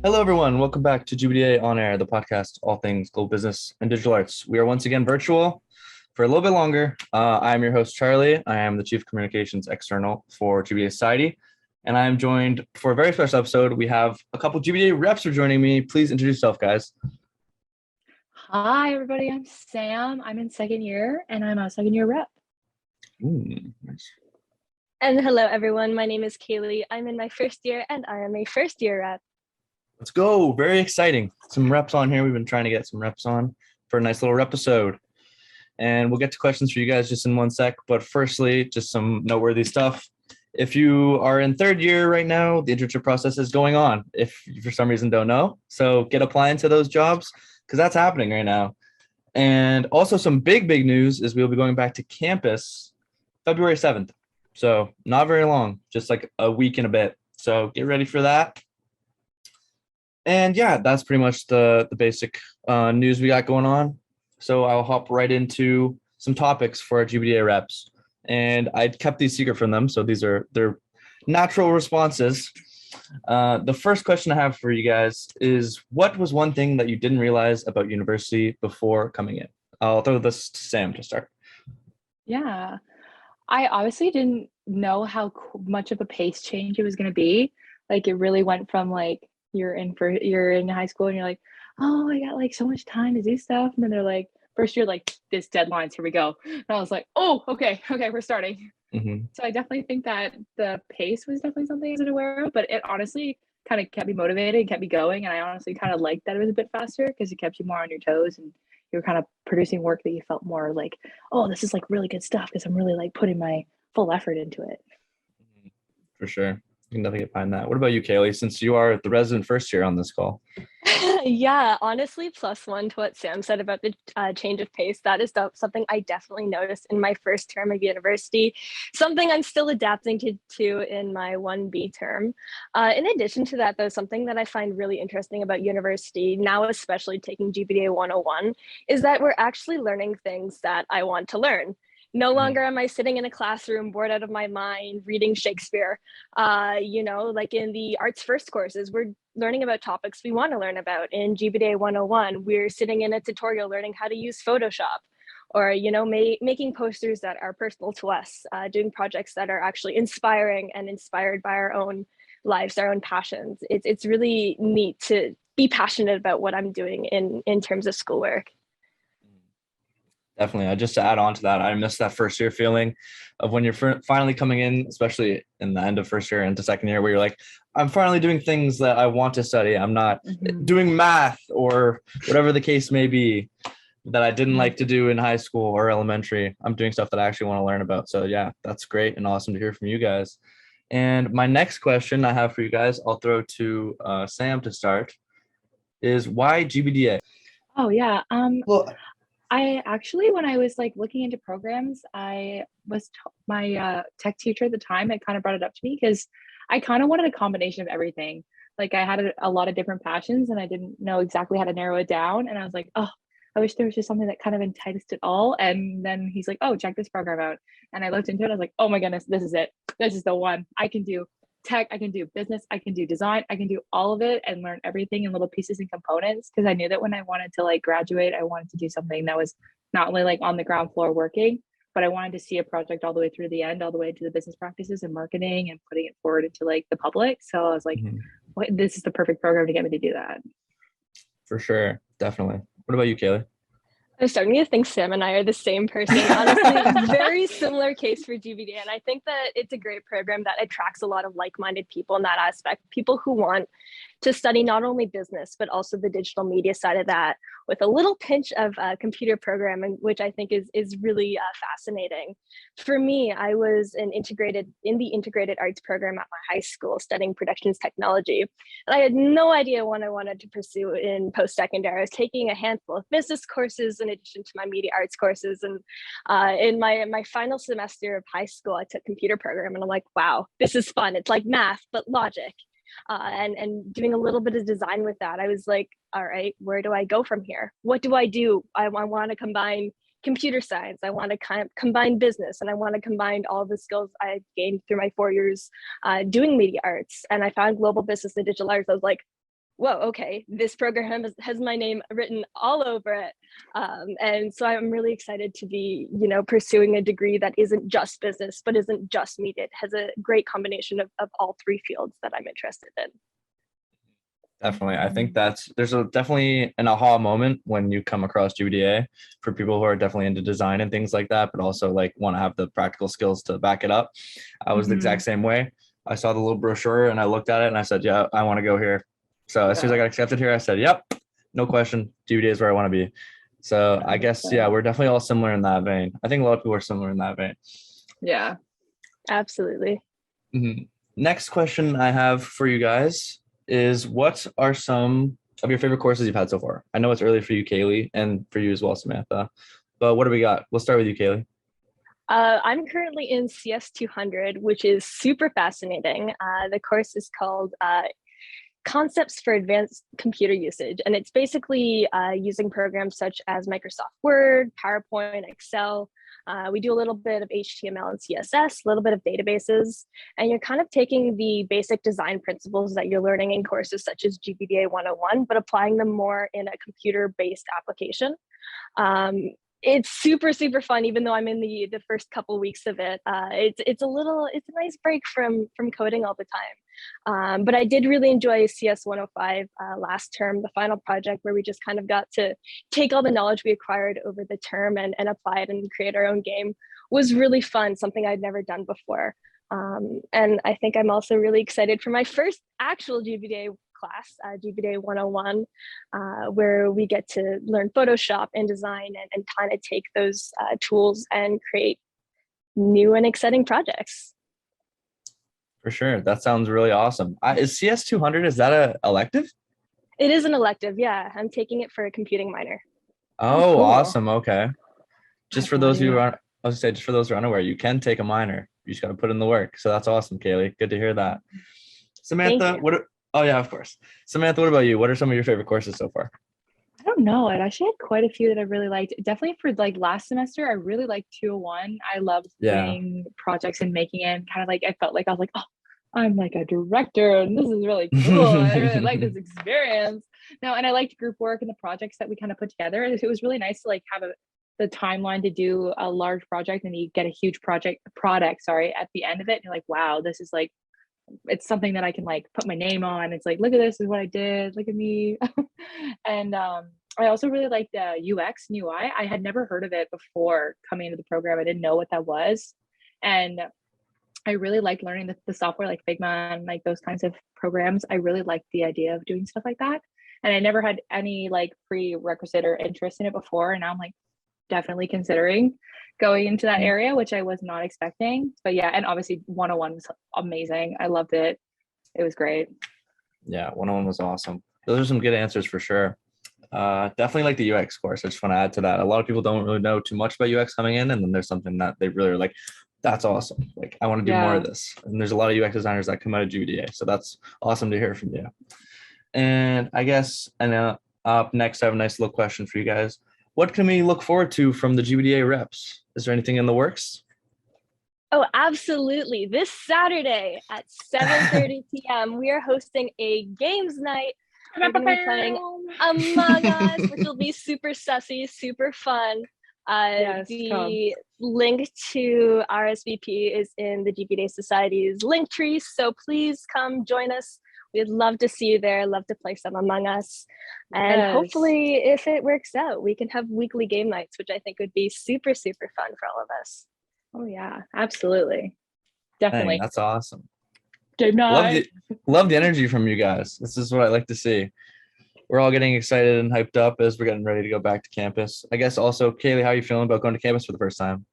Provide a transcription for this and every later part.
Hello, everyone. Welcome back to GBDA On Air, the podcast, all things global business and digital arts. We are once again virtual for a little bit longer. I'm your host, Charlie. I am the Chief Communications External for GBDA Society, and I am joined for a very special episode. We have a couple GBDA reps are joining me. Please introduce yourself, guys. Hi, everybody. I'm Sam. I'm in second year, and I'm a second year rep. Nice. And hello, everyone. My name is Kaylee. I'm in my first year, and I am a first year rep. Let's go. Very exciting. Some reps on here. We've been trying to get some reps on for a nice little Repisode. And we'll get to questions for you guys just in one sec. But firstly, just some noteworthy stuff. If you are in third year right now, the internship process is going on, if you for some reason don't know. So get applying to those jobs because that's happening right now. And also some big news is we'll be going back to campus February 7th. So not very long, just like a week and a bit. So get ready for that. And yeah, that's pretty much the basic news we got going on. So I'll hop right into some topics for our GBDA reps. And I kept these secret from them, so these are their natural responses. The first question I have for you guys is, what was one thing that you didn't realize about university before coming in? I'll throw this to Sam to start. Yeah, I obviously didn't know how much of a pace change it was going to be. Like, it really went from like you're in high school and you're like, oh, I got like so much time to do stuff, and then they're like, first year, like, this deadlines, here we go. And I was like, oh, okay, we're starting. Mm-hmm. So I definitely think that the pace was definitely something I wasn't aware of, but it honestly kind of kept me motivated and kept me going. And I honestly kind of liked that it was a bit faster because it kept you more on your toes and you were kind of producing work that you felt more like, oh, this is like really good stuff because I'm really like putting my full effort into it. For sure. You can definitely get behind that. What about you, Kaylee, since you are the resident first year on this call? Yeah, honestly, +1 to what Sam said about the change of pace. That is something I definitely noticed in my first term of university, something I'm still adapting to in my 1B term. In addition to that, though, something that I find really interesting about university, now especially taking GBDA 101, is that we're actually learning things that I want to learn. No longer am I sitting in a classroom bored out of my mind reading Shakespeare. Like in the arts first courses, we're learning about topics we want to learn about. In GBDA 101, we're sitting in a tutorial learning how to use Photoshop, or making posters that are personal to us, doing projects that are actually inspiring and inspired by our own lives, our own passions. It's really neat to be passionate about what I'm doing in terms of schoolwork. Definitely. Just to add on to that, I miss that first year feeling of when you're finally coming in, especially in the end of first year into second year, where you're like, I'm finally doing things that I want to study. I'm not doing math or whatever the case may be that I didn't like to do in high school or elementary. I'm doing stuff that I actually want to learn about. So yeah, that's great and awesome to hear from you guys. And my next question I have for you guys, I'll throw to Sam to start, is why GBDA? Oh yeah. Well, I actually, when I was like looking into programs, my tech teacher at the time, it kind of brought it up to me because I kind of wanted a combination of everything. Like, I had a lot of different passions and I didn't know exactly how to narrow it down. And I was like, oh, I wish there was just something that kind of enticed it all. And then he's like, oh, check this program out. And I looked into it. I was like, oh my goodness, this is it. This is the one. I can do tech, I can do business, I can do design, I can do all of it and learn everything in little pieces and components. Because I knew that when I wanted to like graduate, I wanted to do something that was not only like on the ground floor working, but I wanted to see a project all the way through the end, all the way to the business practices and marketing and putting it forward into like the public. So I was like, this is the perfect program to get me to do that. For sure. Definitely. What about you, Kaylee? I'm starting to think Sam and I are the same person. Honestly, very similar case for GBDA. And I think that it's a great program that attracts a lot of like-minded people in that aspect, people who want to study not only business, but also the digital media side of that with a little pinch of computer programming, which I think is really fascinating. For me, I was in the integrated arts program at my high school studying productions technology. And I had no idea what I wanted to pursue in post-secondary. I was taking a handful of business courses in addition to my media arts courses. And in my final semester of high school, I took computer program and I'm like, wow, this is fun. It's like math, but logic. And doing a little bit of design with that. I was like, all right, where do I go from here? What do I do? I want to combine computer science. I want to kind of combine business, and I want to combine all the skills I gained through my 4 years doing media arts. And I found global business and digital arts. I was like, whoa, okay, this program has my name written all over it. And so I'm really excited to be, pursuing a degree that isn't just business, but isn't just media. It has a great combination of all three fields that I'm interested in. Definitely. I think there's definitely an aha moment when you come across GBDA for people who are definitely into design and things like that, but also like want to have the practical skills to back it up. I was the exact same way. I saw the little brochure and I looked at it and I said, yeah, I want to go here. So as soon as I got accepted here, I said, yep, no question. GBDA is where I want to be. So I guess, yeah, we're definitely all similar in that vein. I think a lot of people are similar in that vein. Yeah, absolutely. Mm-hmm. Next question I have for you guys is, what are some of your favorite courses you've had so far? I know it's early for you, Kaylee, and for you as well, Samantha. But what do we got? We'll start with you, Kaylee. I'm currently in CS 200, which is super fascinating. The course is called Concepts for Advanced Computer Usage, and it's basically using programs such as Microsoft Word, PowerPoint, Excel. We do a little bit of HTML and CSS, a little bit of databases, and you're kind of taking the basic design principles that you're learning in courses such as GBDA 101, but applying them more in a computer-based application. It's super, super fun, even though I'm in the first couple weeks of it. It's a nice break from coding all the time. But I did really enjoy CS 105 last term, the final project where we just kind of got to take all the knowledge we acquired over the term and apply it and create our own game. Was really fun, something I'd never done before. And I think I'm also really excited for my first actual GBDA class, GBDA 101, where we get to learn Photoshop and design and kind of take those tools and create new and exciting projects. For sure. That sounds really awesome. Is CS 200, is that an elective? It is an elective, yeah. I'm taking it for a computing minor. Oh, cool. Awesome. Okay. Just for those who aren't, I was gonna say, just for those who are unaware, you can take a minor. You just got to put in the work. So that's awesome, Kaylee. Good to hear that. Samantha, oh yeah, of course. Samantha, what about you? What are some of your favorite courses so far? I don't know. I actually had quite a few that I really liked. Definitely for like last semester, I really liked 201. I loved doing projects and making it. Kind of like, I felt like I was like, oh, I'm like a director and this is really cool. I really like this experience. No, and I liked group work and the projects that we kind of put together. It was really nice to like have the timeline to do a large project and you get a huge product at the end of it. And you're like, wow, this is like, it's something that I can like put my name on. It's like, look at this is what I did. Look at me. And I also really liked UX and UI. I had never heard of it before coming into the program. I didn't know what that was. And I really liked learning the software like Figma and like those kinds of programs. I really liked the idea of doing stuff like that. And I never had any like prerequisite or interest in it before. And now I'm like definitely considering going into that area, which I was not expecting. But yeah, and obviously 101 was amazing. I loved it. It was great. Yeah, 101 was awesome. Those are some good answers for sure. Definitely like the UX course. I just want to add to that. A lot of people don't really know too much about UX coming in, and then there's something that they really are like, that's awesome. Like, I want to do more of this. And there's a lot of UX designers that come out of GBDA. So that's awesome to hear from you. And I guess, up next, I have a nice little question for you guys. What can we look forward to from the GBDA Reps? Is there anything in the works? Oh, absolutely. This Saturday at 7:30 p.m., we are hosting a games night. We're going to be playing Among Us, which will be super sussy, super fun. The link to RSVP is in the GBDA Society's link tree, so please come join us. We'd love to see you there, love to play some Among Us. And hopefully, if it works out, we can have weekly game nights, which I think would be super, super fun for all of us. Oh, yeah, absolutely. Definitely. Dang, that's awesome. Game night. Love the energy from you guys. This is what I like to see. We're all getting excited and hyped up as we're getting ready to go back to campus. I guess also, Kaylee, how are you feeling about going to campus for the first time?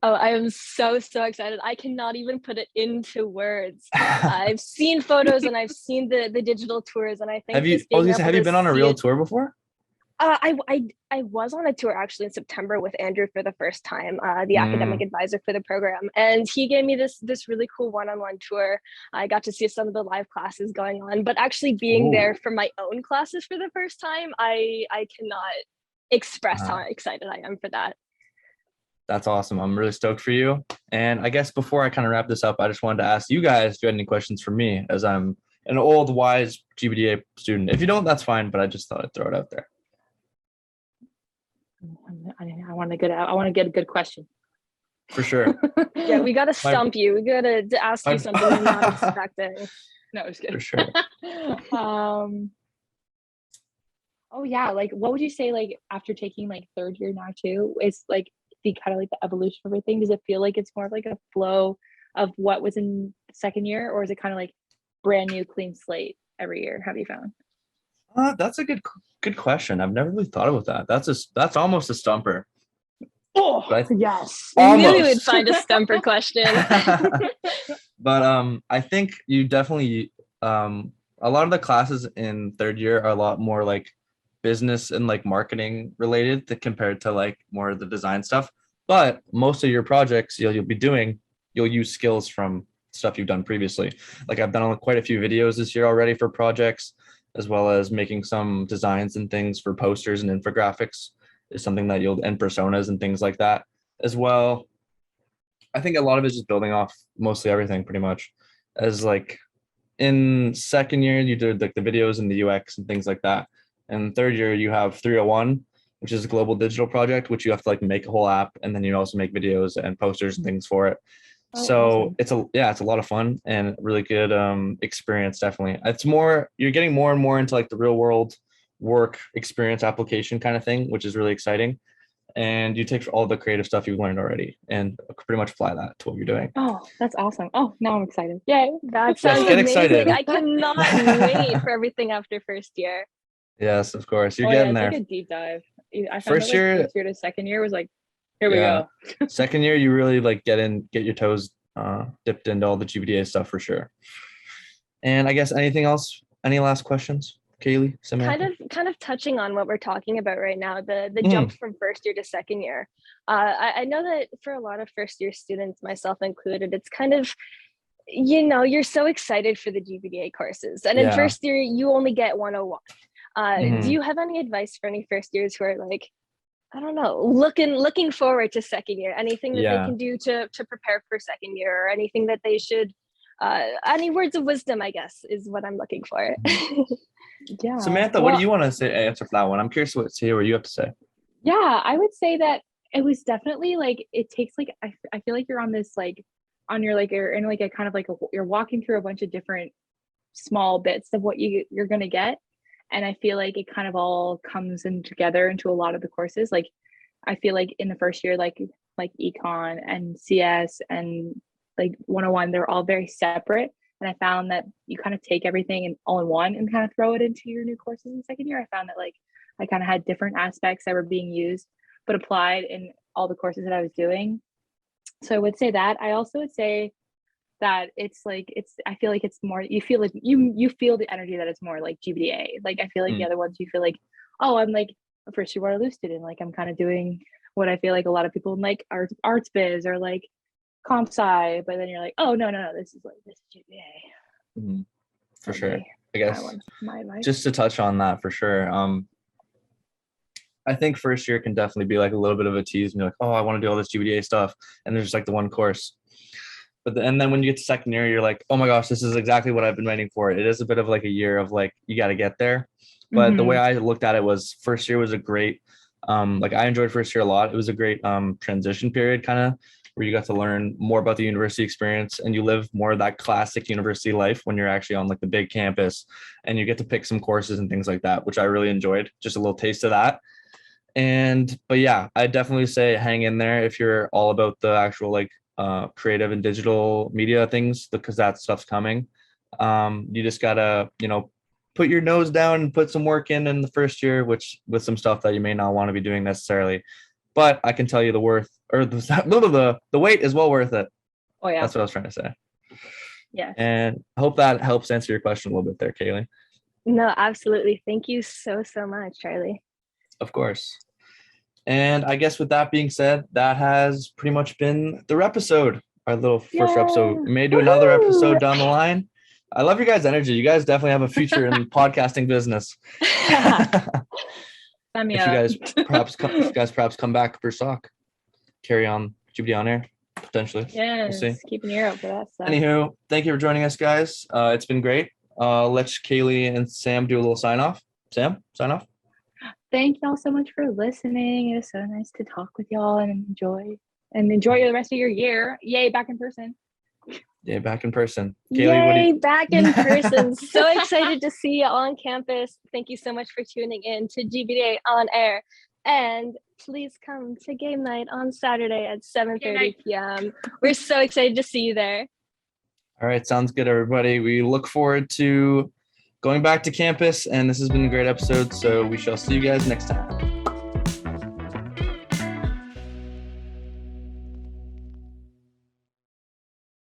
Oh, I am so excited. I cannot even put it into words. I've seen photos and I've seen the digital tours, and I think have you been on a real tour before? I was on a tour actually in September with Andrew for the first time, the academic advisor for the program, and he gave me this really cool one-on-one tour. I got to see some of the live classes going on, but actually being there for my own classes for the first time, I cannot express how excited I am for that. That's awesome. I'm really stoked for you. And I guess before I kind of wrap this up, I just wanted to ask you guys if you had any questions for me, as I'm an old wise GBDA student. If you don't, that's fine, but I just thought I'd throw it out there. I want to get a good question. For sure. Yeah, we gotta stump you. We gotta ask you something you're not expecting. No, I'm just kidding. For sure. Oh yeah, like what would you say, like after taking like third year now too, is like the kind of like the evolution of everything? Does it feel like it's more of like a flow of what was in second year, or is it kind of like brand new clean slate every year? Have you found? That's a good question. I've never really thought about that. That's almost a stumper. Oh, yes. Almost. We knew we would find a stumper question. But I think you definitely a lot of the classes in third year are a lot more like business and like marketing related compared to like more of the design stuff. But most of your projects you'll be doing, you'll use skills from stuff you've done previously. Like I've done quite a few videos this year already for projects, as well as making some designs and things for posters and infographics is something that and personas and things like that as well. I think a lot of it is just building off mostly everything pretty much. As like in second year, you did like the videos and the UX and things like that. And third year, you have 301, which is a global digital project, which you have to like make a whole app, and then you also make videos and posters and things for it. Oh, so awesome. it's a lot of fun and really good experience. Definitely, it's more, you're getting more and more into like the real world work experience application kind of thing, which is really exciting. And you take all the creative stuff you've learned already and pretty much apply that to what you're doing. Oh, that's awesome. Oh, now I'm excited. Yay. That sounds get amazing. excited. I cannot wait for everything after first year. Yes, of course. You're getting there. It's like a deep dive. I found First year, first year to second year was like, here we go. Second year, you really like get your toes dipped into all the GBDA stuff for sure. And I guess anything else? Any last questions, Kaylee, Samantha? Kind of touching on what we're talking about right now, the jump from first year to second year. I know that for a lot of first year students, myself included, it's kind of, you're so excited for the GBDA courses. And in first year, you only get 101. Do you have any advice for any first years who are like, I don't know, looking forward to second year? Anything that they can do to prepare for second year, or anything that they should, any words of wisdom, I guess, is what I'm looking for. Yeah. Samantha, what do you want to answer for that one? I'm curious to hear what you have to say. Yeah, I would say that it was definitely like, it takes like, I feel like you're on this like, you're in like a kind of like you're walking through a bunch of different small bits of what you're going to get. And I feel like it kind of all comes in together into a lot of the courses. Like, I feel like in the first year, like econ and CS and like 101, they're all very separate. And I found that you kind of take everything all in one and kind of throw it into your new courses in second year. I found that like I kind of had different aspects that were being used, but applied in all the courses that I was doing. So I would say that. I also would say that I feel like it's more, you feel like you feel the energy that it's more like GBDA. Like I feel like the other ones, you feel like, oh, I'm like a first year Waterloo student. Like I'm kind of doing what I feel like a lot of people in like arts biz or like comp sci, but then you're like, oh no, this is GBDA. For sure. I guess my advice. Just to touch on that for sure. I think first year can definitely be like a little bit of a tease and you're like, oh, I want to do all this GBDA stuff. And there's just like the one course. And then when you get to second year, you're like, oh my gosh, this is exactly what I've been waiting for. It is a bit of like a year of like, you got to get there. But the way I looked at it was first year was a great, like I enjoyed first year a lot. It was a great transition period kind of where you got to learn more about the university experience and you live more of that classic university life when you're actually on like the big campus and you get to pick some courses and things like that, which I really enjoyed. Just a little taste of that. But yeah, I definitely say hang in there if you're all about the actual like creative and digital media things, because that stuff's coming. You just gotta, put your nose down and put some work in the first year, which with some stuff that you may not want to be doing necessarily. But I can tell you the wait is well worth it. Oh yeah, that's what I was trying to say. Yeah, and I hope that helps answer your question a little bit there, Kaylee. No, absolutely. Thank you so much, Charlie. Of course. And I guess with that being said, that has pretty much been the Repisode, our little first episode. We may do another episode down the line. I love your guys' energy. You guys definitely have a future in podcasting business. If you guys perhaps come back for SOC, carry on GBD on air, potentially. Yeah, we'll see. Keep an ear out for that stuff. Anywho, thank you for joining us, guys. It's been great. let Kaylee and Sam do a little sign off. Sam, sign off. Thank y'all so much for listening. It was so nice to talk with y'all and enjoy the rest of your year. Yay, back in person. Yeah, back in person. Kaylee, what do Yay, you? back in person. So excited to see you on campus. Thank you so much for tuning in to GBDA On Air. And please come to game night on Saturday at 7:30 p.m. We're so excited to see you there. All right, sounds good, everybody. We look forward to going back to campus, and this has been a great episode. So we shall see you guys next time.